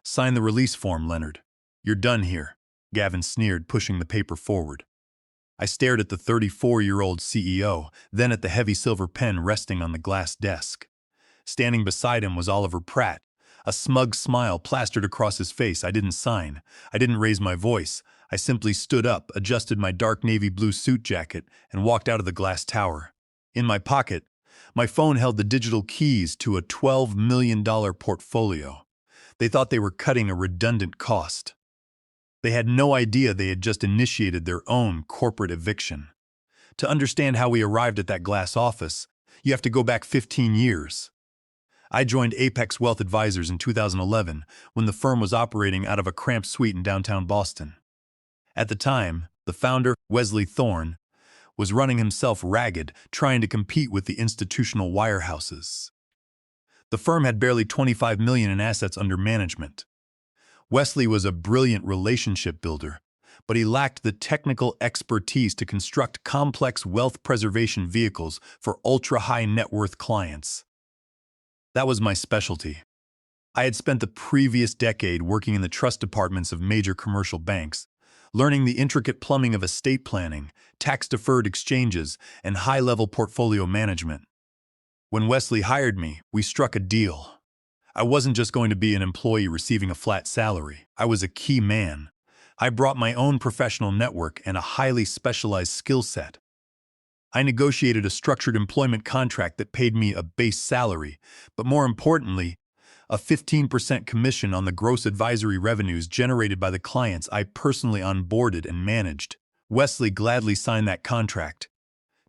Sign the release form, Leonard. You're done here, Gavin sneered, pushing the paper forward. I stared at the 34-year-old CEO, then at the heavy silver pen resting on the glass desk. Standing beside him was Oliver Pratt, a smug smile plastered across his face. I didn't sign. I didn't raise my voice. I simply stood up, adjusted my dark navy blue suit jacket, and walked out of the glass tower. In my pocket, my phone held the digital keys to a $12 million portfolio. They thought they were cutting a redundant cost. They had no idea they had just initiated their own corporate eviction. To understand how we arrived at that glass office, you have to go back 15 years. I joined Apex Wealth Advisors in 2011 when the firm was operating out of a cramped suite in downtown Boston. At the time, the founder, Wesley Thorne, was running himself ragged, trying to compete with the institutional wirehouses. The firm had barely $25 million in assets under management. Wesley was a brilliant relationship builder, but he lacked the technical expertise to construct complex wealth preservation vehicles for ultra-high net worth clients. That was my specialty. I had spent the previous decade working in the trust departments of major commercial banks, learning the intricate plumbing of estate planning, tax-deferred exchanges, and high-level portfolio management. When Wesley hired me, we struck a deal. I wasn't just going to be an employee receiving a flat salary. I was a key man. I brought my own professional network and a highly specialized skill set. I negotiated a structured employment contract that paid me a base salary, but more importantly, a 15% commission on the gross advisory revenues generated by the clients I personally onboarded and managed. Wesley gladly signed that contract.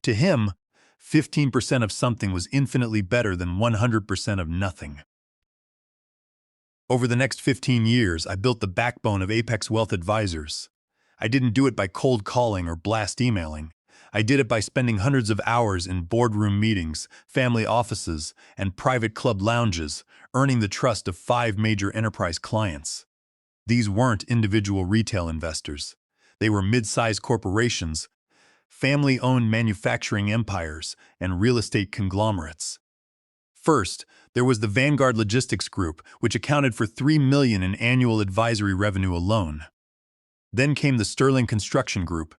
To him, 15% of something was infinitely better than 100% of nothing. Over the next 15 years, I built the backbone of Apex Wealth Advisors. I didn't do it by cold calling or blast emailing. I did it by spending hundreds of hours in boardroom meetings, family offices, and private club lounges, earning the trust of 5 major enterprise clients. These weren't individual retail investors. They were mid-sized corporations, family-owned manufacturing empires, and real estate conglomerates. First, there was the Vanguard Logistics Group, which accounted for $3 million in annual advisory revenue alone. Then came the Sterling Construction Group,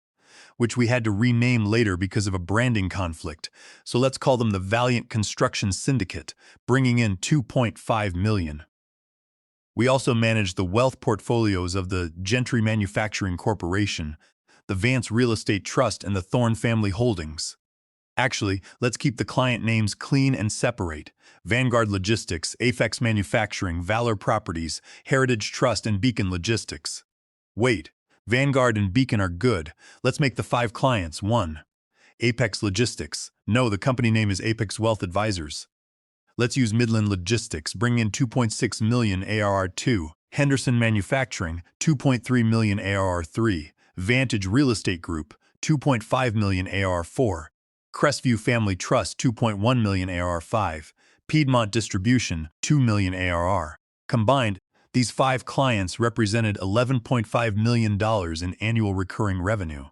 which we had to rename later because of a branding conflict, so let's call them the Valiant Construction Syndicate, bringing in $2.5 million. We also managed the wealth portfolios of the Gentry Manufacturing Corporation, the Vance Real Estate Trust, and the Thorne Family Holdings. Actually, let's keep the client names clean and separate: Vanguard Logistics, Apex Manufacturing, Valor Properties, Heritage Trust, and Beacon Logistics. Wait, Vanguard and Beacon are good. Let's make the 5 clients. 1. Apex Logistics. No, the company name is Apex Wealth Advisors. Let's use Midland Logistics, bring in $2.6 million ARR. 2. Henderson Manufacturing, $2.3 million ARR. 3. Vantage Real Estate Group, $2.5 million ARR. 4. Crestview Family Trust, $2.1 million ARR. 5. Piedmont Distribution, $2 million ARR. Combined, these 5 clients represented $11.5 million in annual recurring revenue.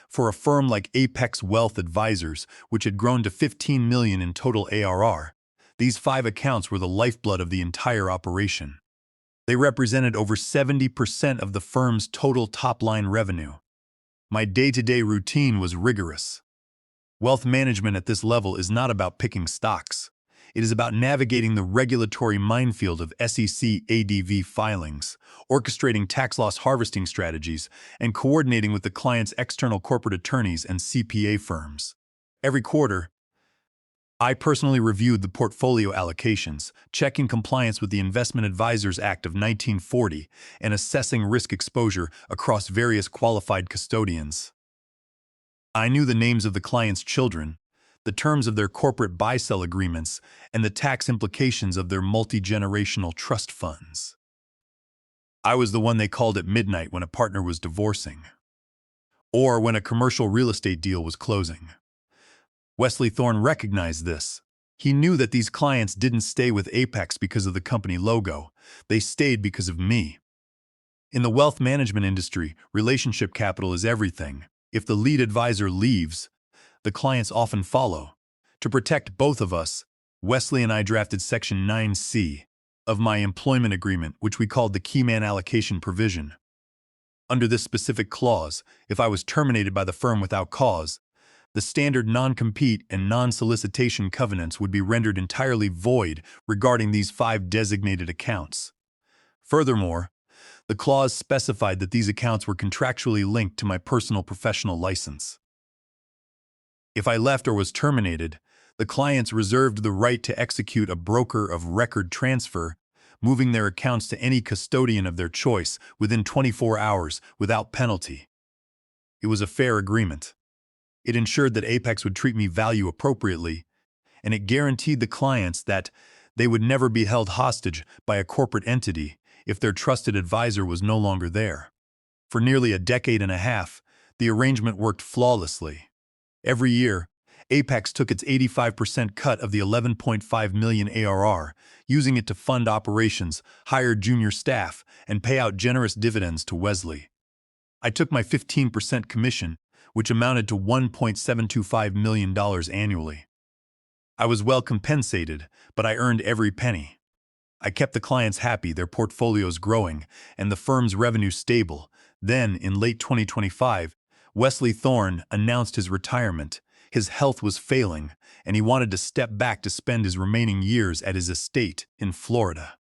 For a firm like Apex Wealth Advisors, which had grown to $15 million in total ARR, these 5 accounts were the lifeblood of the entire operation. They represented over 70% of the firm's total top-line revenue. My day-to-day routine was rigorous. Wealth management at this level is not about picking stocks. It is about navigating the regulatory minefield of SEC ADV filings, orchestrating tax loss harvesting strategies, and coordinating with the client's external corporate attorneys and CPA firms. Every quarter, I personally reviewed the portfolio allocations, checking compliance with the Investment Advisors Act of 1940 and assessing risk exposure across various qualified custodians. I knew the names of the client's children, the terms of their corporate buy-sell agreements, and the tax implications of their multi-generational trust funds. I was the one they called at midnight when a partner was divorcing, or when a commercial real estate deal was closing. Wesley Thorne recognized this. He knew that these clients didn't stay with Apex because of the company logo. They stayed because of me. In the wealth management industry, relationship capital is everything. If the lead advisor leaves, the clients often follow. To protect both of us, Wesley and I drafted Section 9C, of my employment agreement, which we called the Keyman Allocation Provision. Under this specific clause, if I was terminated by the firm without cause, the standard non-compete and non-solicitation covenants would be rendered entirely void regarding these 5 designated accounts. Furthermore, the clause specified that these accounts were contractually linked to my personal professional license. If I left or was terminated, the clients reserved the right to execute a broker of record transfer, moving their accounts to any custodian of their choice within 24 hours without penalty. It was a fair agreement. It ensured that Apex would treat me value appropriately, and it guaranteed the clients that they would never be held hostage by a corporate entity if their trusted advisor was no longer there. For nearly a decade and a half, the arrangement worked flawlessly. Every year, Apex took its 85% cut of the $11.5 million ARR, using it to fund operations, hire junior staff, and pay out generous dividends to Wesley. I took my 15% commission, which amounted to $1.725 million annually. I was well compensated, but I earned every penny. I kept the clients happy, their portfolios growing, and the firm's revenue stable. Then, in late 2025, Wesley Thorne announced his retirement. His health was failing, and he wanted to step back to spend his remaining years at his estate in Florida.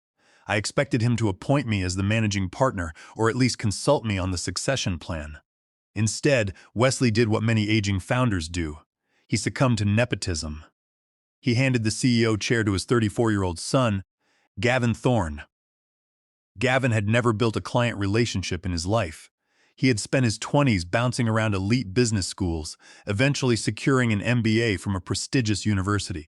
I expected him to appoint me as the managing partner or at least consult me on the succession plan. Instead, Wesley did what many aging founders do. He succumbed to nepotism. He handed the CEO chair to his 34-year-old son, Gavin Thorne. Gavin had never built a client relationship in his life. He had spent his 20s bouncing around elite business schools, eventually securing an MBA from a prestigious university.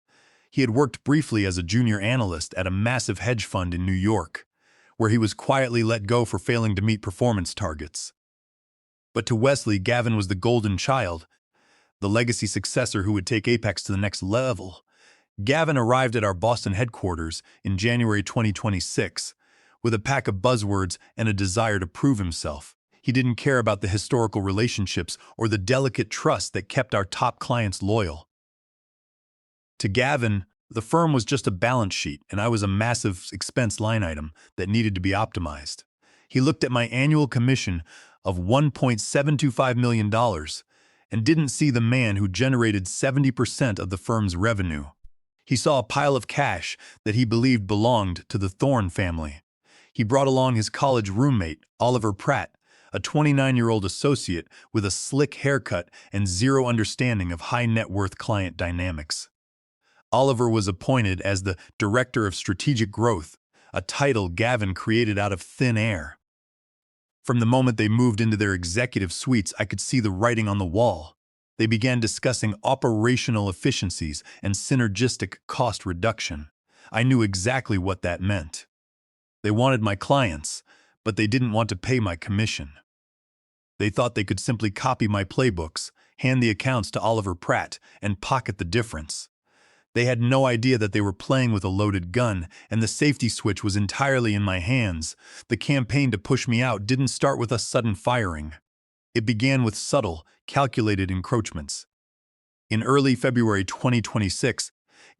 He had worked briefly as a junior analyst at a massive hedge fund in New York, where he was quietly let go for failing to meet performance targets. But to Wesley, Gavin was the golden child, the legacy successor who would take Apex to the next level. Gavin arrived at our Boston headquarters in January 2026 with a pack of buzzwords and a desire to prove himself. He didn't care about the historical relationships or the delicate trust that kept our top clients loyal. To Gavin, the firm was just a balance sheet, and I was a massive expense line item that needed to be optimized. He looked at my annual commission of $1.725 million and didn't see the man who generated 70% of the firm's revenue. He saw a pile of cash that he believed belonged to the Thorne family. He brought along his college roommate, Oliver Pratt, a 29-year-old associate with a slick haircut and zero understanding of high-net-worth client dynamics. Oliver was appointed as the Director of Strategic Growth, a title Gavin created out of thin air. From the moment they moved into their executive suites, I could see the writing on the wall. They began discussing operational efficiencies and synergistic cost reduction. I knew exactly what that meant. They wanted my clients, but they didn't want to pay my commission. They thought they could simply copy my playbooks, hand the accounts to Oliver Pratt, and pocket the difference. They had no idea that they were playing with a loaded gun, and the safety switch was entirely in my hands. The campaign to push me out didn't start with a sudden firing. It began with subtle, calculated encroachments. In early February 2026,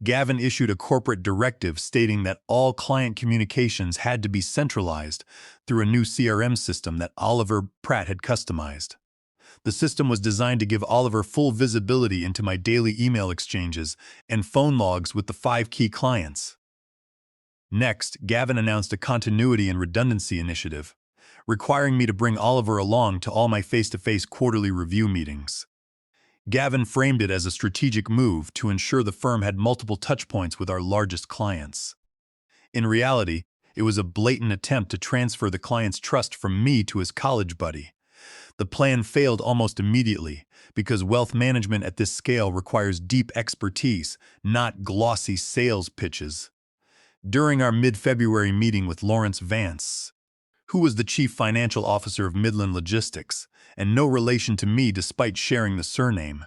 Gavin issued a corporate directive stating that all client communications had to be centralized through a new CRM system that Oliver Pratt had customized. The system was designed to give Oliver full visibility into my daily email exchanges and phone logs with the 5 key clients. Next, Gavin announced a continuity and redundancy initiative, requiring me to bring Oliver along to all my face-to-face quarterly review meetings. Gavin framed it as a strategic move to ensure the firm had multiple touchpoints with our largest clients. In reality, it was a blatant attempt to transfer the client's trust from me to his college buddy. The plan failed almost immediately because wealth management at this scale requires deep expertise, not glossy sales pitches. During our mid-February meeting with Lawrence Vance, who was the chief financial officer of Midland Logistics, and no relation to me despite sharing the surname,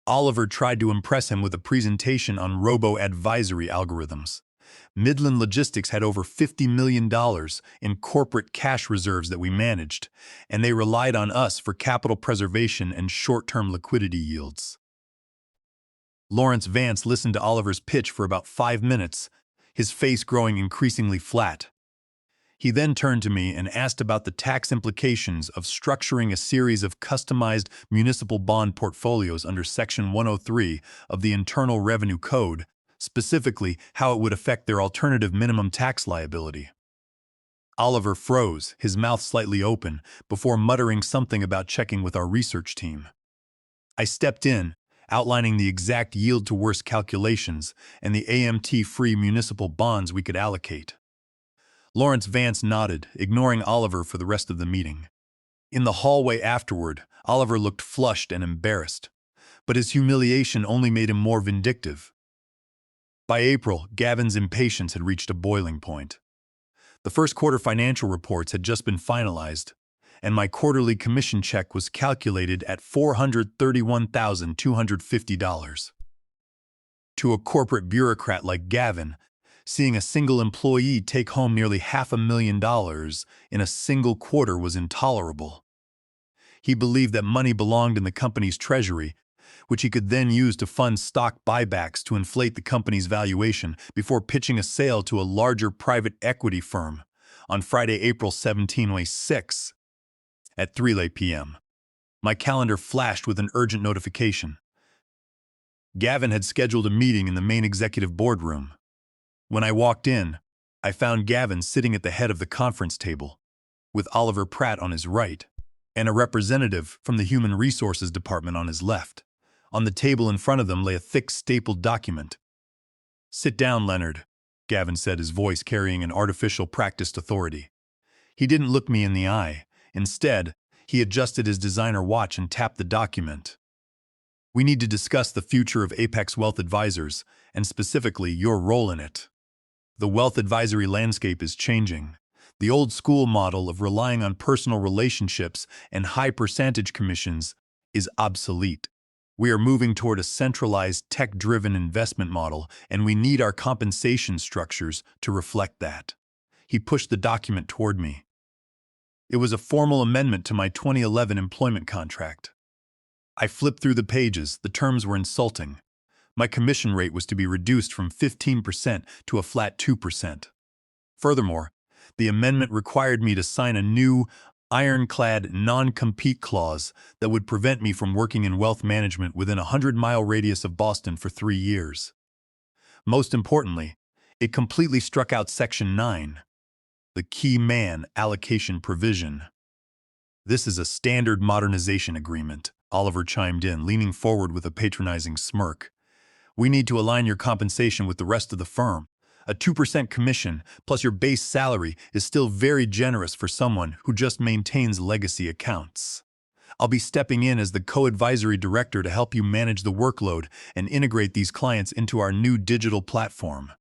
Oliver tried to impress him with a presentation on robo-advisory algorithms. Midland Logistics had over $50 million in corporate cash reserves that we managed, and they relied on us for capital preservation and short-term liquidity yields. Lawrence Vance listened to Oliver's pitch for about 5 minutes. his face growing increasingly flat. He then turned to me and asked about the tax implications of structuring a series of customized municipal bond portfolios under Section 103 of the Internal Revenue Code, specifically how it would affect their alternative minimum tax liability. Oliver froze, his mouth slightly open, before muttering something about checking with our research team. I stepped in, outlining the exact yield-to-worst calculations and the AMT-free municipal bonds we could allocate. Lawrence Vance nodded, ignoring Oliver for the rest of the meeting. In the hallway afterward, Oliver looked flushed and embarrassed, but his humiliation only made him more vindictive. By April, Gavin's impatience had reached a boiling point. The first quarter financial reports had just been finalized, and my quarterly commission check was calculated at $431,250. To a corporate bureaucrat like Gavin, seeing a single employee take home nearly $500,000 in a single quarter was intolerable. He believed that money belonged in the company's treasury, which he could then use to fund stock buybacks to inflate the company's valuation before pitching a sale to a larger private equity firm on Friday, April 17, at 3 p.m. My calendar flashed with an urgent notification. Gavin had scheduled a meeting in the main executive boardroom. When I walked in, I found Gavin sitting at the head of the conference table, with Oliver Pratt on his right, and a representative from the Human Resources Department on his left. On the table in front of them lay a thick, stapled document. "Sit down, Leonard," Gavin said, his voice carrying an artificial, practiced authority. He didn't look me in the eye. Instead, he adjusted his designer watch and tapped the document. "We need to discuss the future of Apex Wealth Advisors, and specifically your role in it. The wealth advisory landscape is changing. The old-school model of relying on personal relationships and high percentage commissions is obsolete. We are moving toward a centralized, tech-driven investment model, and we need our compensation structures to reflect that." He pushed the document toward me. It was a formal amendment to my 2011 employment contract. I flipped through the pages. The terms were insulting. My commission rate was to be reduced from 15% to a flat 2%. Furthermore, the amendment required me to sign a new, ironclad non-compete clause that would prevent me from working in wealth management within a 100-mile radius of Boston for 3 years. Most importantly, it completely struck out Section 9, the key man allocation provision. "This is a standard modernization agreement," Oliver chimed in, leaning forward with a patronizing smirk. "We need to align your compensation with the rest of the firm. A 2% commission plus your base salary is still very generous for someone who just maintains legacy accounts. I'll be stepping in as the co-advisory director to help you manage the workload and integrate these clients into our new digital platform."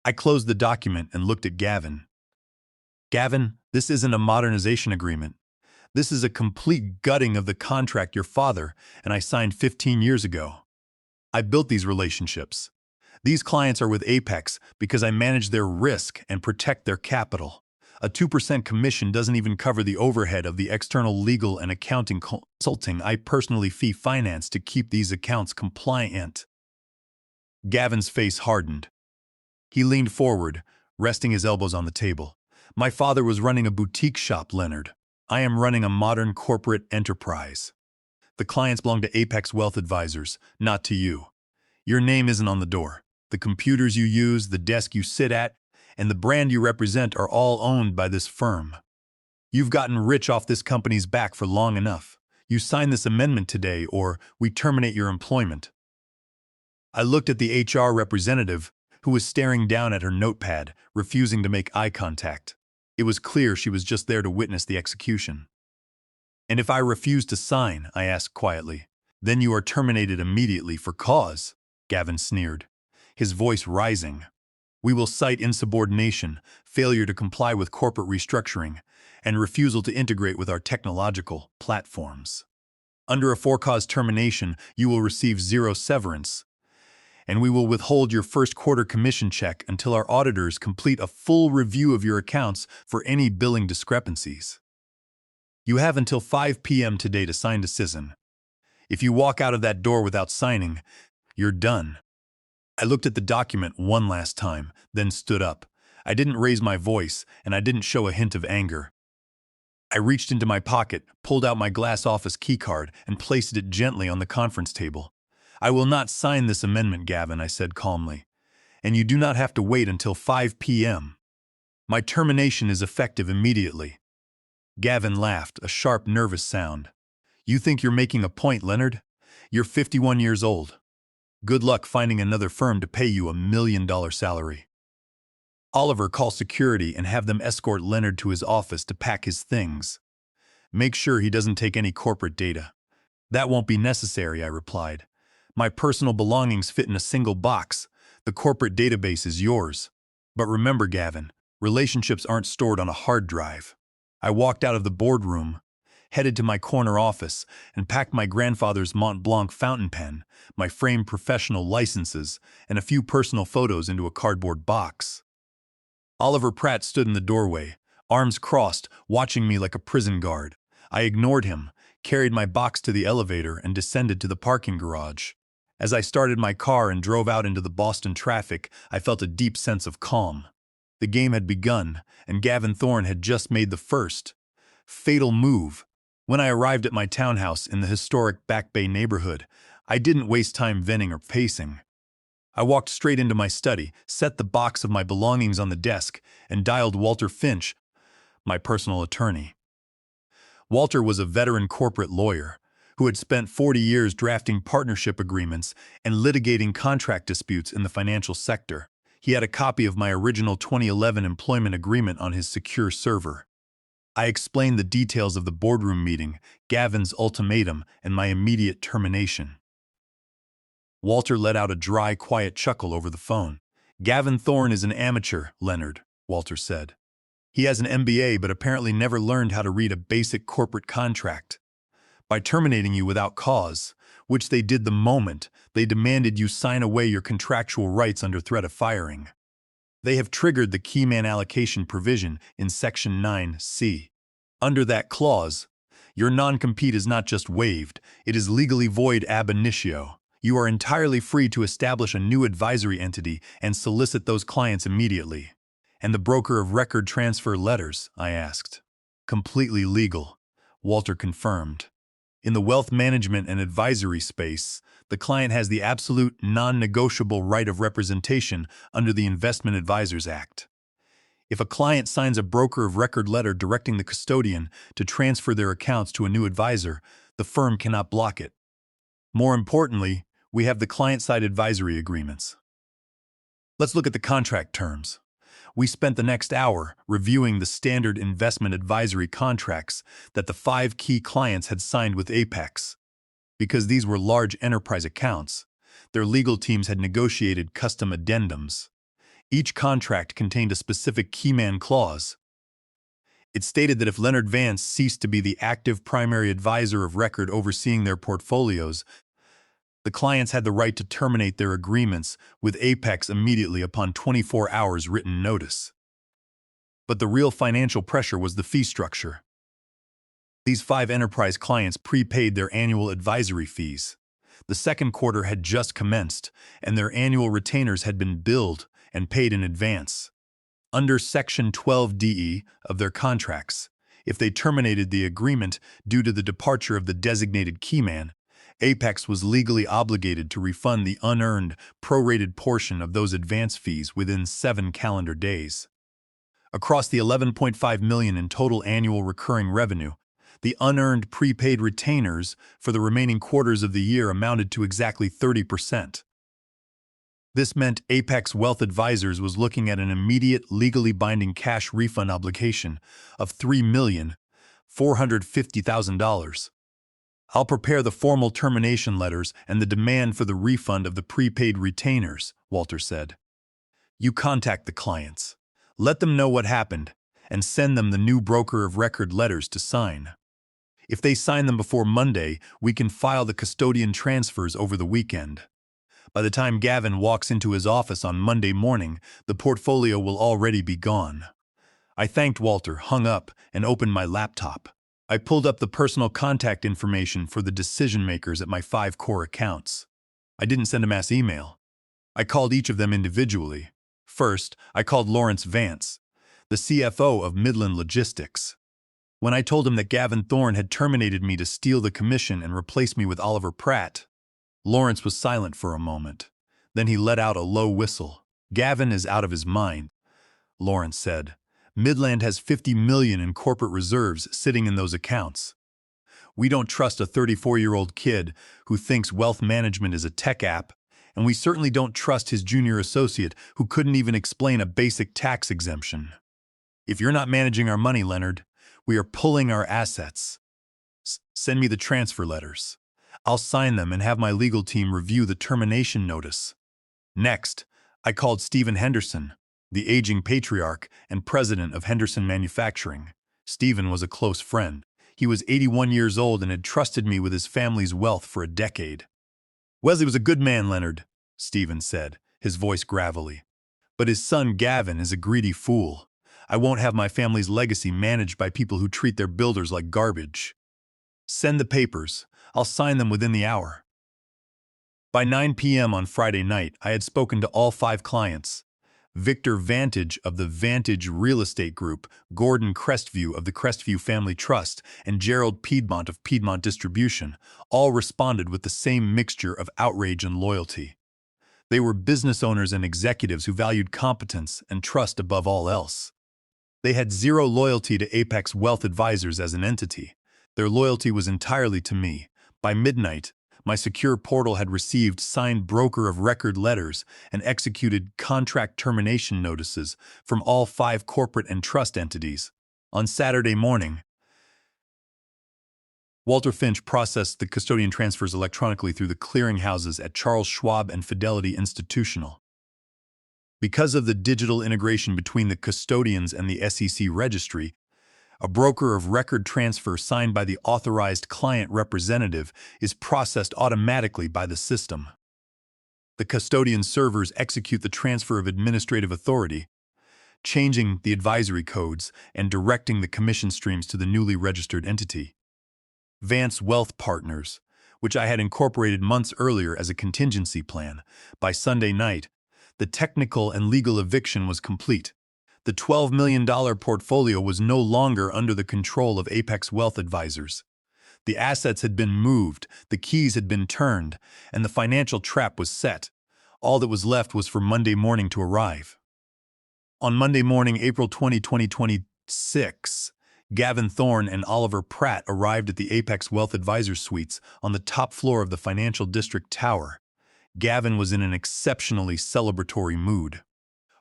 I closed the document and looked at Gavin. "Gavin, this isn't a modernization agreement. This is a complete gutting of the contract your father and I signed 15 years ago. I built these relationships. These clients are with Apex because I manage their risk and protect their capital. A 2% commission doesn't even cover the overhead of the external legal and accounting consulting I personally fee-finance to keep these accounts compliant." Gavin's face hardened. He leaned forward, resting his elbows on the table. "My father was running a boutique shop, Leonard. I am running a modern corporate enterprise. The clients belong to Apex Wealth Advisors, not to you. Your name isn't on the door. The computers you use, the desk you sit at, and the brand you represent are all owned by this firm. You've gotten rich off this company's back for long enough. You sign this amendment today, or we terminate your employment." I looked at the HR representative, who was staring down at her notepad, refusing to make eye contact. It was clear she was just there to witness the execution. "And if I refuse to sign," I asked quietly, "then you are terminated immediately for cause," Gavin sneered, his voice rising. "We will cite insubordination, failure to comply with corporate restructuring, and refusal to integrate with our technological platforms. Under a for-cause termination, you will receive 0 severance, and we will withhold your first quarter commission check until our auditors complete a full review of your accounts for any billing discrepancies. You have until 5 p.m. today to sign decision. If you walk out of that door without signing, you're done." I looked at the document one last time, then stood up. I didn't raise my voice, and I didn't show a hint of anger. I reached into my pocket, pulled out my glass office keycard, and placed it gently on the conference table. "I will not sign this amendment, Gavin," I said calmly. "And you do not have to wait until 5 p.m. My termination is effective immediately." Gavin laughed, a sharp, nervous sound. "You think you're making a point, Leonard? You're 51 years old. Good luck finding another firm to pay you $1 million salary. Oliver, call security and have them escort Leonard to his office to pack his things. Make sure he doesn't take any corporate data." "That won't be necessary," I replied. "My personal belongings fit in a single box. The corporate database is yours. But remember, Gavin, relationships aren't stored on a hard drive." I walked out of the boardroom, headed to my corner office, and packed my grandfather's Mont Blanc fountain pen, my framed professional licenses, and a few personal photos into a cardboard box. Oliver Pratt stood in the doorway, arms crossed, watching me like a prison guard. I ignored him, carried my box to the elevator, and descended to the parking garage. As I started my car and drove out into the Boston traffic, I felt a deep sense of calm. The game had begun, and Gavin Thorne had just made the first, fatal move. When I arrived at my townhouse in the historic Back Bay neighborhood, I didn't waste time venting or pacing. I walked straight into my study, set the box of my belongings on the desk, and dialed Walter Finch, my personal attorney. Walter was a veteran corporate lawyer who had spent 40 years drafting partnership agreements and litigating contract disputes in the financial sector. He had a copy of my original 2011 employment agreement on his secure server. I explained the details of the boardroom meeting, Gavin's ultimatum, and my immediate termination. Walter let out a dry, quiet chuckle over the phone. "Gavin Thorne is an amateur, Leonard," Walter said. "He has an MBA but apparently never learned how to read a basic corporate contract. By terminating you without cause, which they did the moment they demanded you sign away your contractual rights under threat of firing, they have triggered the keyman allocation provision in Section 9C. Under that clause, your non-compete is not just waived, it is legally void ab initio. You are entirely free to establish a new advisory entity and solicit those clients immediately." "And the broker of record transfer letters?" I asked. "Completely legal," Walter confirmed. "In the wealth management and advisory space, the client has the absolute, non-negotiable right of representation under the Investment Advisors Act. If a client signs a broker of record letter directing the custodian to transfer their accounts to a new advisor, the firm cannot block it. More importantly, we have the client-side advisory agreements. Let's look at the contract terms." We spent the next hour reviewing the standard investment advisory contracts that the 5 key clients had signed with Apex. Because these were large enterprise accounts, their legal teams had negotiated custom addendums. Each contract contained a specific keyman clause. It stated that if Leonard Vance ceased to be the active primary advisor of record overseeing their portfolios, the clients had the right to terminate their agreements with Apex immediately upon 24 hours written notice. But the real financial pressure was the fee structure. These 5 enterprise clients prepaid their annual advisory fees. The second quarter had just commenced, and their annual retainers had been billed and paid in advance. Under Section 12DE of their contracts, if they terminated the agreement due to the departure of the designated keyman, Apex was legally obligated to refund the unearned, prorated portion of those advance fees within 7 calendar days. Across the $11.5 million in total annual recurring revenue, the unearned prepaid retainers for the remaining quarters of the year amounted to exactly 30%. This meant Apex Wealth Advisors was looking at an immediate, legally binding cash refund obligation of $3,450,000. "I'll prepare the formal termination letters and the demand for the refund of the prepaid retainers," Walter said. "You contact the clients, let them know what happened, and send them the new broker of record letters to sign. If they sign them before Monday, we can file the custodian transfers over the weekend. By the time Gavin walks into his office on Monday morning, the portfolio will already be gone." I thanked Walter, hung up, and opened my laptop. I pulled up the personal contact information for the decision-makers at my 5 core accounts. I didn't send a mass email. I called each of them individually. First, I called Lawrence Vance, the CFO of Midland Logistics. When I told him that Gavin Thorne had terminated me to steal the commission and replace me with Oliver Pratt, Lawrence was silent for a moment. Then he let out a low whistle. "Gavin is out of his mind," Lawrence said. "Midland has $50 million in corporate reserves sitting in those accounts. We don't trust a 34-year-old kid who thinks wealth management is a tech app, and we certainly don't trust his junior associate who couldn't even explain a basic tax exemption. If you're not managing our money, Leonard, we are pulling our assets. Send me the transfer letters. I'll sign them and have my legal team review the termination notice." Next, I called Stephen Henderson, the aging patriarch and president of Henderson Manufacturing. Stephen was a close friend. He was 81 years old and had trusted me with his family's wealth for a decade. "Wesley was a good man, Leonard," Stephen said, his voice gravelly. "But his son Gavin is a greedy fool. I won't have my family's legacy managed by people who treat their builders like garbage. Send the papers. I'll sign them within the hour." By 9 p.m. on Friday night, I had spoken to all 5 clients. Victor Vantage of the Vantage Real Estate Group, Gordon Crestview of the Crestview Family Trust, and Gerald Piedmont of Piedmont Distribution all responded with the same mixture of outrage and loyalty. They were business owners and executives who valued competence and trust above all else. They had zero loyalty to Apex Wealth Advisors as an entity. Their loyalty was entirely to me. By midnight, my secure portal had received signed broker of record letters and executed contract termination notices from all 5 corporate and trust entities. On Saturday morning, Walter Finch processed the custodian transfers electronically through the clearinghouses at Charles Schwab and Fidelity Institutional. Because of the digital integration between the custodians and the SEC registry, a broker of record transfer signed by the authorized client representative is processed automatically by the system. The custodian servers execute the transfer of administrative authority, changing the advisory codes and directing the commission streams to the newly registered entity. Vance Wealth Partners, which I had incorporated months earlier as a contingency plan, by Sunday night, the technical and legal eviction was complete. The $12 million portfolio was no longer under the control of Apex Wealth Advisors. The assets had been moved, the keys had been turned, and the financial trap was set. All that was left was for Monday morning to arrive. On Monday morning, April 20, 2026, Gavin Thorne and Oliver Pratt arrived at the Apex Wealth Advisors suites on the top floor of the Financial District Tower. Gavin was in an exceptionally celebratory mood.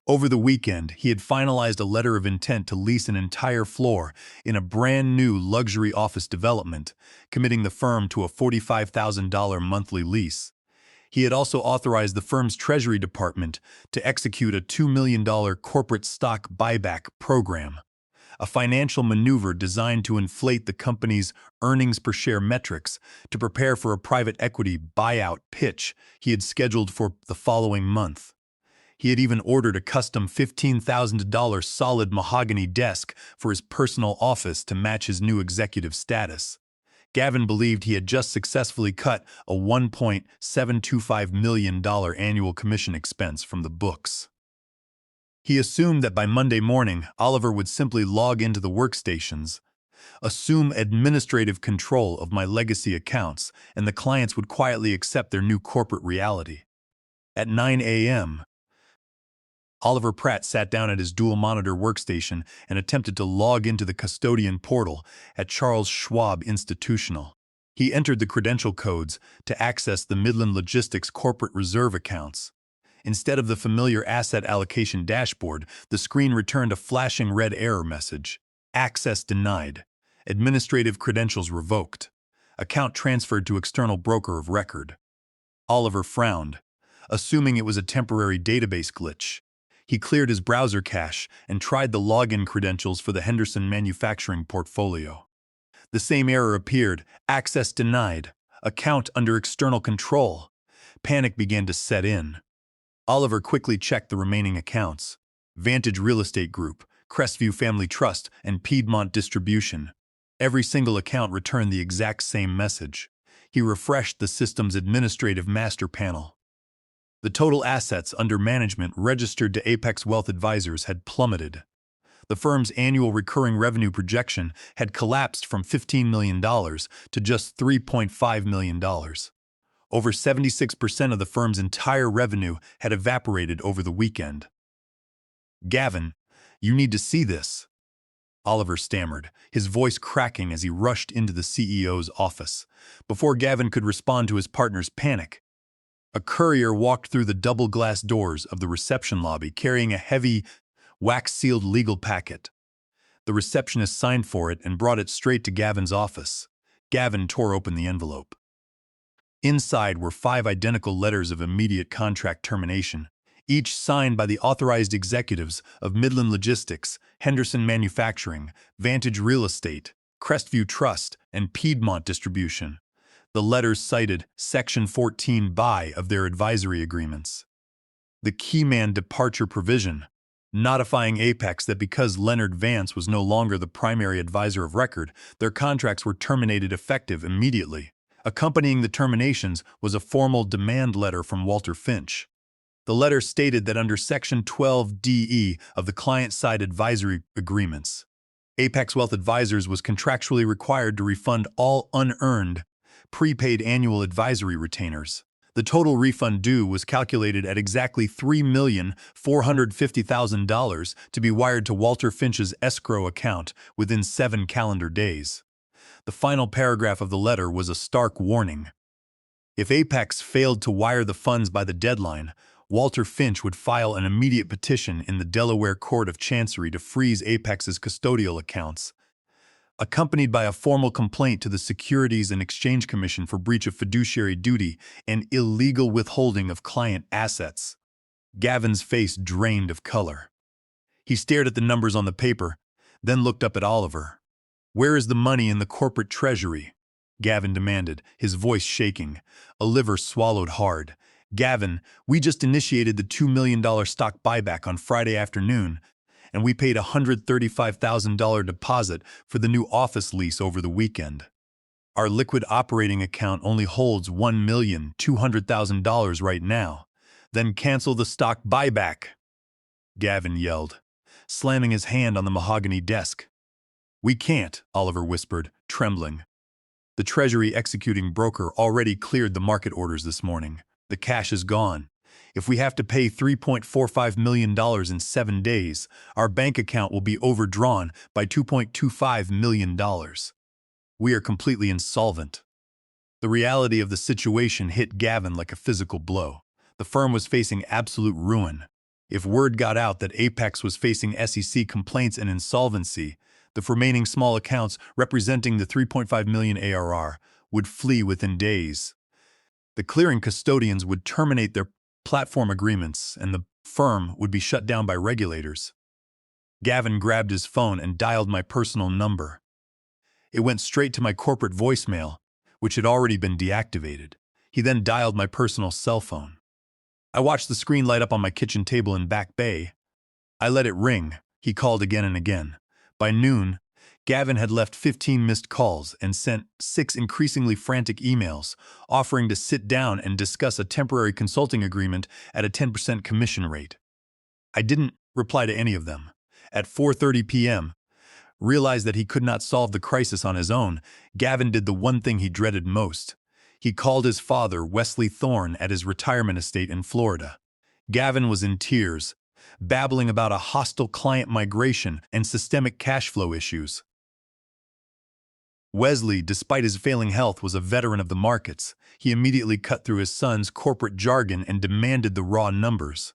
Over the weekend, he had finalized a letter of intent to lease an entire floor in a brand new luxury office development, committing the firm to a $45,000 monthly lease. He had also authorized the firm's Treasury Department to execute a $2 million corporate stock buyback program, a financial maneuver designed to inflate the company's earnings per share metrics to prepare for a private equity buyout pitch he had scheduled for the following month. He had even ordered a custom $15,000 solid mahogany desk for his personal office to match his new executive status. Gavin believed he had just successfully cut a $1.725 million annual commission expense from the books. He assumed that by Monday morning, Oliver would simply log into the workstations, assume administrative control of my legacy accounts, and the clients would quietly accept their new corporate reality. At 9 a.m., Oliver Pratt sat down at his dual-monitor workstation and attempted to log into the custodian portal at Charles Schwab Institutional. He entered the credential codes to access the Midland Logistics corporate reserve accounts. Instead of the familiar asset allocation dashboard, the screen returned a flashing red error message. Access denied. Administrative credentials revoked. Account transferred to external broker of record. Oliver frowned, assuming it was a temporary database glitch. He cleared his browser cache and tried the login credentials for the Henderson Manufacturing portfolio. The same error appeared. Access denied. Account under external control. Panic began to set in. Oliver quickly checked the remaining accounts: Vantage Real Estate Group, Crestview Family Trust, and Piedmont Distribution. Every single account returned the exact same message. He refreshed the system's administrative master panel. The total assets under management registered to Apex Wealth Advisors had plummeted. The firm's annual recurring revenue projection had collapsed from $15 million to just $3.5 million. Over 76% of the firm's entire revenue had evaporated over the weekend. "Gavin, you need to see this," Oliver stammered, his voice cracking as he rushed into the CEO's office. Before Gavin could respond to his partner's panic, a courier walked through the double-glass doors of the reception lobby carrying a heavy, wax-sealed legal packet. The receptionist signed for it and brought it straight to Gavin's office. Gavin tore open the envelope. Inside were 5 identical letters of immediate contract termination, each signed by the authorized executives of Midland Logistics, Henderson Manufacturing, Vantage Real Estate, Crestview Trust, and Piedmont Distribution. The letters cited Section 14(b) of their advisory agreements. The keyman departure provision, notifying Apex that because Leonard Vance was no longer the primary advisor of record, their contracts were terminated effective immediately. Accompanying the terminations was a formal demand letter from Walter Finch. The letter stated that under Section 12(d)(e) of the client-side advisory agreements, Apex Wealth Advisors was contractually required to refund all unearned, prepaid annual advisory retainers. The total refund due was calculated at exactly $3,450,000 to be wired to Walter Finch's escrow account within 7 calendar days. The final paragraph of the letter was a stark warning. If Apex failed to wire the funds by the deadline, Walter Finch would file an immediate petition in the Delaware Court of Chancery to freeze Apex's custodial accounts, accompanied by a formal complaint to the Securities and Exchange Commission for breach of fiduciary duty and illegal withholding of client assets. Gavin's face drained of color. He stared at the numbers on the paper, then looked up at Oliver. "Where is the money in the corporate treasury?" Gavin demanded, his voice shaking. Oliver swallowed hard. "Gavin, we just initiated the $2 million stock buyback on Friday afternoon, and we paid a $135,000 deposit for the new office lease over the weekend. Our liquid operating account only holds $1,200,000 right now. Then cancel the stock buyback," Gavin yelled, slamming his hand on the mahogany desk. "We can't," Oliver whispered, trembling. "The Treasury executing broker already cleared the market orders this morning. The cash is gone. If we have to pay $3.45 million in 7 days, our bank account will be overdrawn by $2.25 million. We are completely insolvent." The reality of the situation hit Gavin like a physical blow. The firm was facing absolute ruin. If word got out that Apex was facing SEC complaints and insolvency, the remaining small accounts representing the $3.5 million ARR would flee within days. The clearing custodians would terminate their platform agreements, and the firm would be shut down by regulators. Gavin grabbed his phone and dialed my personal number. It went straight to my corporate voicemail, which had already been deactivated. He then dialed my personal cell phone. I watched the screen light up on my kitchen table in Back Bay. I let it ring. He called again and again. By noon, Gavin had left 15 missed calls and sent 6 increasingly frantic emails, offering to sit down and discuss a temporary consulting agreement at a 10% commission rate. I didn't reply to any of them. At 4:30 p.m., realized that he could not solve the crisis on his own, Gavin did the one thing he dreaded most. He called his father, Wesley Thorne, at his retirement estate in Florida. Gavin was in tears, babbling about a hostile client migration and systemic cash flow issues. Wesley, despite his failing health, was a veteran of the markets. He immediately cut through his son's corporate jargon and demanded the raw numbers.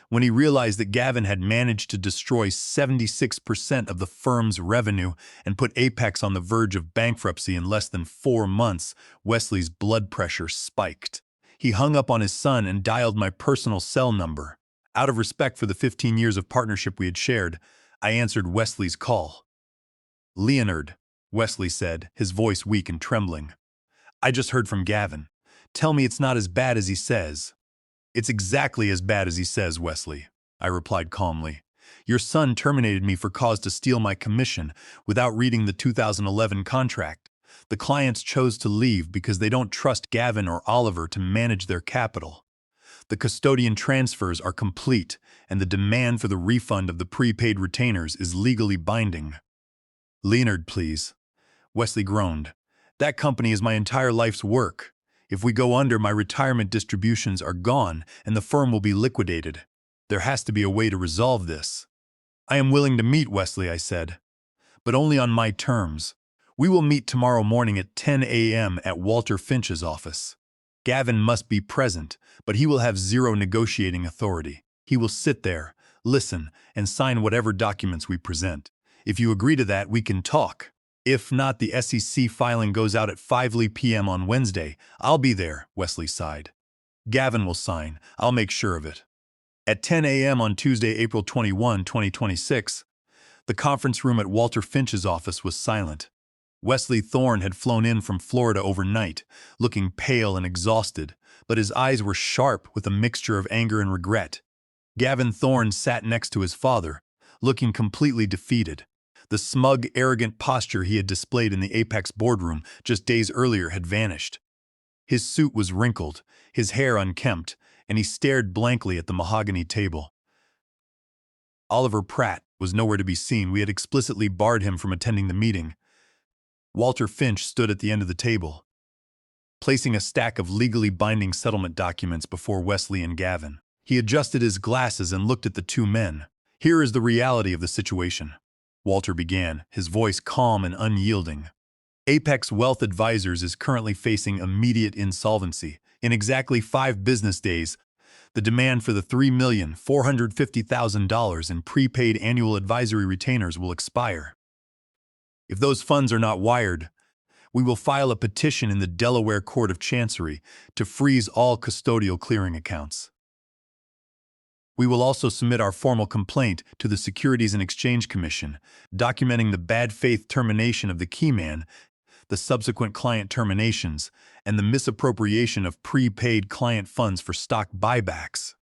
When he realized that Gavin had managed to destroy 76% of the firm's revenue and put Apex on the verge of bankruptcy in less than 4 months, Wesley's blood pressure spiked. He hung up on his son and dialed my personal cell number. Out of respect for the 15 years of partnership we had shared, I answered Wesley's call. "Leonard," Wesley said, his voice weak and trembling. "I just heard from Gavin. Tell me it's not as bad as he says." "It's exactly as bad as he says, Wesley," I replied calmly. "Your son terminated me for cause to steal my commission without reading the 2011 contract. The clients chose to leave because they don't trust Gavin or Oliver to manage their capital. The custodian transfers are complete, and the demand for the refund of the prepaid retainers is legally binding. Leonard, please. Wesley groaned. That company is my entire life's work. If we go under, my retirement distributions are gone, and the firm will be liquidated. There has to be a way to resolve this. I am willing to meet, Wesley, I said, but only on my terms. We will meet tomorrow morning at 10 a.m. at Walter Finch's office. Gavin must be present, but he will have zero negotiating authority. He will sit there, listen, and sign whatever documents we present. If you agree to that, we can talk. If not, the SEC filing goes out at 5 p.m. on Wednesday. I'll be there, Wesley sighed. Gavin will sign. I'll make sure of it. At 10 a.m. on Tuesday, April 21, 2026, the conference room at Walter Finch's office was silent. Wesley Thorne had flown in from Florida overnight, looking pale and exhausted, but his eyes were sharp with a mixture of anger and regret. Gavin Thorne sat next to his father, looking completely defeated. The smug, arrogant posture he had displayed in the Apex boardroom just days earlier had vanished. His suit was wrinkled, his hair unkempt, and he stared blankly at the mahogany table. Oliver Pratt was nowhere to be seen. We had explicitly barred him from attending the meeting. Walter Finch stood at the end of the table, placing a stack of legally binding settlement documents before Wesley and Gavin. He adjusted his glasses and looked at the two men. Here is the reality of the situation, Walter began, his voice calm and unyielding. Apex Wealth Advisors is currently facing immediate insolvency. In exactly 5 business days, the demand for the $3,450,000 in prepaid annual advisory retainers will expire. If those funds are not wired, we will file a petition in the Delaware Court of Chancery to freeze all custodial clearing accounts. We will also submit our formal complaint to the Securities and Exchange Commission, documenting the bad faith termination of the keyman, the subsequent client terminations, and the misappropriation of prepaid client funds for stock buybacks.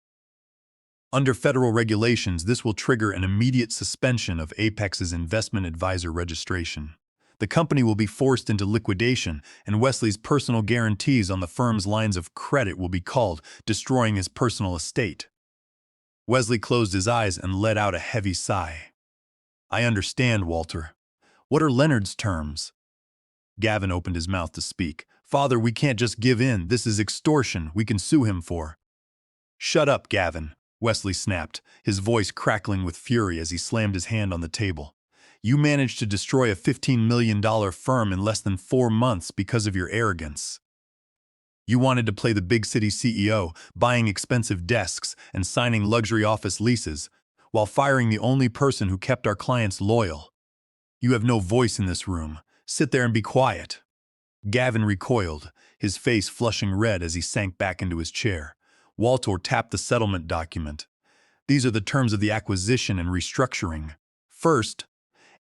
Under federal regulations, this will trigger an immediate suspension of Apex's investment advisor registration. The company will be forced into liquidation, and Wesley's personal guarantees on the firm's lines of credit will be called, destroying his personal estate. Wesley closed his eyes and let out a heavy sigh. I understand, Walter. What are Leonard's terms? Gavin opened his mouth to speak. Father, we can't just give in. This is extortion. We can sue him for. Shut up, Gavin, Wesley snapped, his voice crackling with fury as he slammed his hand on the table. You managed to destroy a $15 million firm in less than 4 months because of your arrogance. You wanted to play the big city CEO, buying expensive desks and signing luxury office leases, while firing the only person who kept our clients loyal. You have no voice in this room. Sit there and be quiet. Gavin recoiled, his face flushing red as he sank back into his chair. Walter tapped the settlement document. These are the terms of the acquisition and restructuring. First,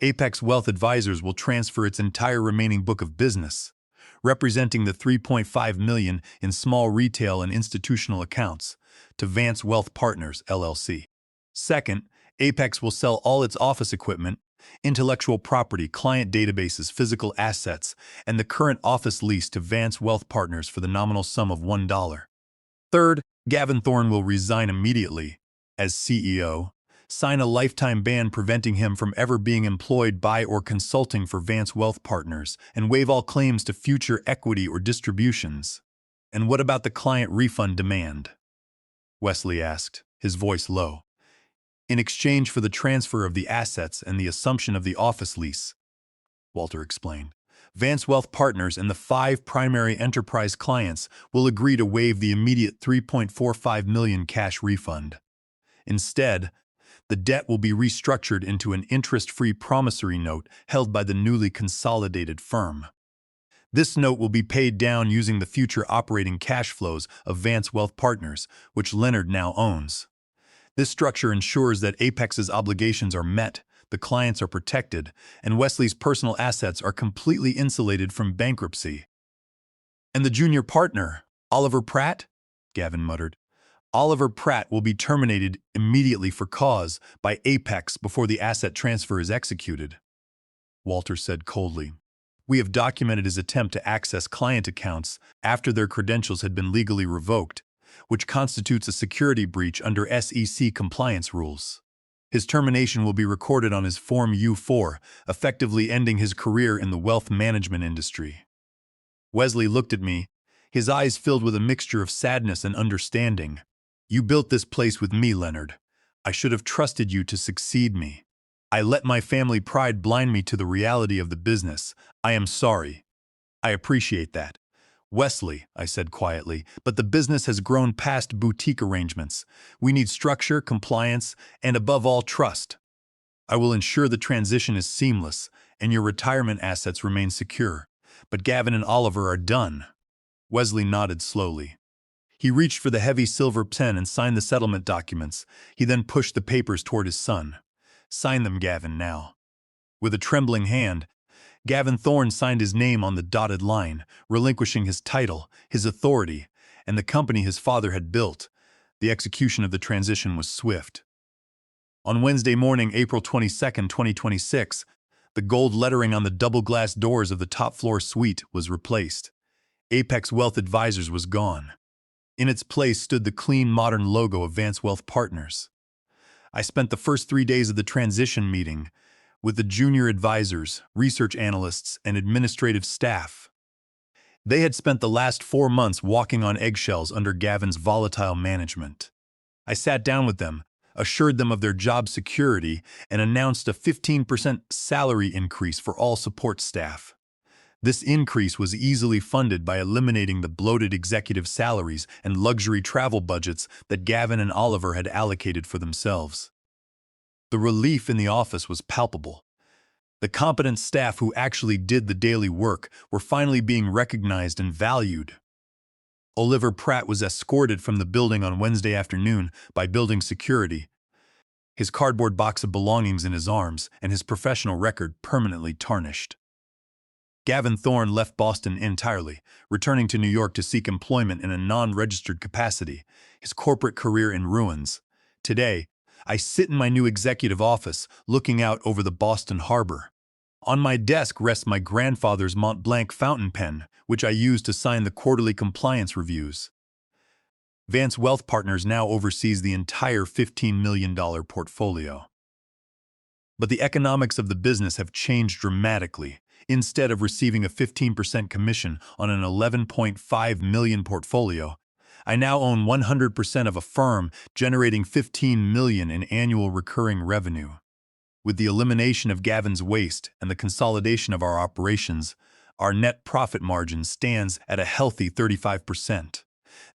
Apex Wealth Advisors will transfer its entire remaining book of business, representing the $3.5 million in small retail and institutional accounts, to Vance Wealth Partners, LLC. Second, Apex will sell all its office equipment, intellectual property, client databases, physical assets, and the current office lease to Vance Wealth Partners for the nominal sum of $1. Third, Gavin Thorne will resign immediately as CEO, sign a lifetime ban preventing him from ever being employed by or consulting for Vance Wealth Partners, and waive all claims to future equity or distributions. And what about the client refund demand? Wesley asked, his voice low. In exchange for the transfer of the assets and the assumption of the office lease, Walter explained, Vance Wealth Partners and the 5 primary enterprise clients will agree to waive the immediate $3.45 million cash refund. Instead, the debt will be restructured into an interest-free promissory note held by the newly consolidated firm. This note will be paid down using the future operating cash flows of Vance Wealth Partners, which Leonard now owns. This structure ensures that Apex's obligations are met, the clients are protected, and Wesley's personal assets are completely insulated from bankruptcy. And the junior partner, Oliver Pratt? Gavin muttered. Oliver Pratt will be terminated immediately for cause by Apex before the asset transfer is executed, Walter said coldly. We have documented his attempt to access client accounts after their credentials had been legally revoked, which constitutes a security breach under SEC compliance rules. His termination will be recorded on his Form U-4, effectively ending his career in the wealth management industry. Wesley looked at me, his eyes filled with a mixture of sadness and understanding. You built this place with me, Leonard. I should have trusted you to succeed me. I let my family pride blind me to the reality of the business. I am sorry. I appreciate that. Wesley, I said quietly, but the business has grown past boutique arrangements. We need structure, compliance, and above all, trust. I will ensure the transition is seamless and your retirement assets remain secure. But Gavin and Oliver are done. Wesley nodded slowly. He reached for the heavy silver pen and signed the settlement documents. He then pushed the papers toward his son. Sign them, Gavin, now. With a trembling hand, Gavin Thorne signed his name on the dotted line, relinquishing his title, his authority, and the company his father had built. The execution of the transition was swift. On Wednesday morning, April 22, 2026, the gold lettering on the double-glass doors of the top-floor suite was replaced. Apex Wealth Advisors was gone. In its place stood the clean, modern logo of Vance Wealth Partners. I spent the first 3 days of the transition meeting with the junior advisors, research analysts, and administrative staff. They had spent the last 4 months walking on eggshells under Gavin's volatile management. I sat down with them, assured them of their job security, and announced a 15% salary increase for all support staff. This increase was easily funded by eliminating the bloated executive salaries and luxury travel budgets that Gavin and Oliver had allocated for themselves. The relief in the office was palpable. The competent staff who actually did the daily work were finally being recognized and valued. Oliver Pratt was escorted from the building on Wednesday afternoon by building security, his cardboard box of belongings in his arms and his professional record permanently tarnished. Gavin Thorne left Boston entirely, returning to New York to seek employment in a non-registered capacity, his corporate career in ruins. Today, I sit in my new executive office, looking out over the Boston Harbor. On my desk rests my grandfather's Mont Blanc fountain pen, which I use to sign the quarterly compliance reviews. Vance Wealth Partners now oversees the entire $15 million portfolio. But the economics of the business have changed dramatically. Instead of receiving a 15% commission on an $11.5 million portfolio, I now own 100% of a firm generating $15 million in annual recurring revenue. With the elimination of Gavin's waste and the consolidation of our operations, our net profit margin stands at a healthy 35%.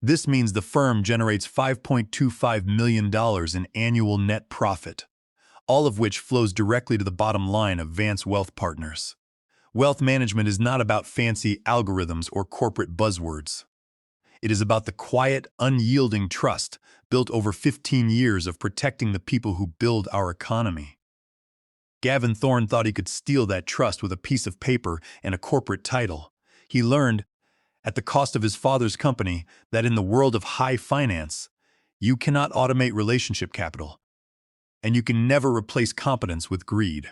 This means the firm generates $5.25 million in annual net profit, all of which flows directly to the bottom line of Vance Wealth Partners. Wealth management is not about fancy algorithms or corporate buzzwords. It is about the quiet, unyielding trust built over 15 years of protecting the people who build our economy. Gavin Thorne thought he could steal that trust with a piece of paper and a corporate title. He learned, at the cost of his father's company, that in the world of high finance, you cannot automate relationship capital, and you can never replace competence with greed.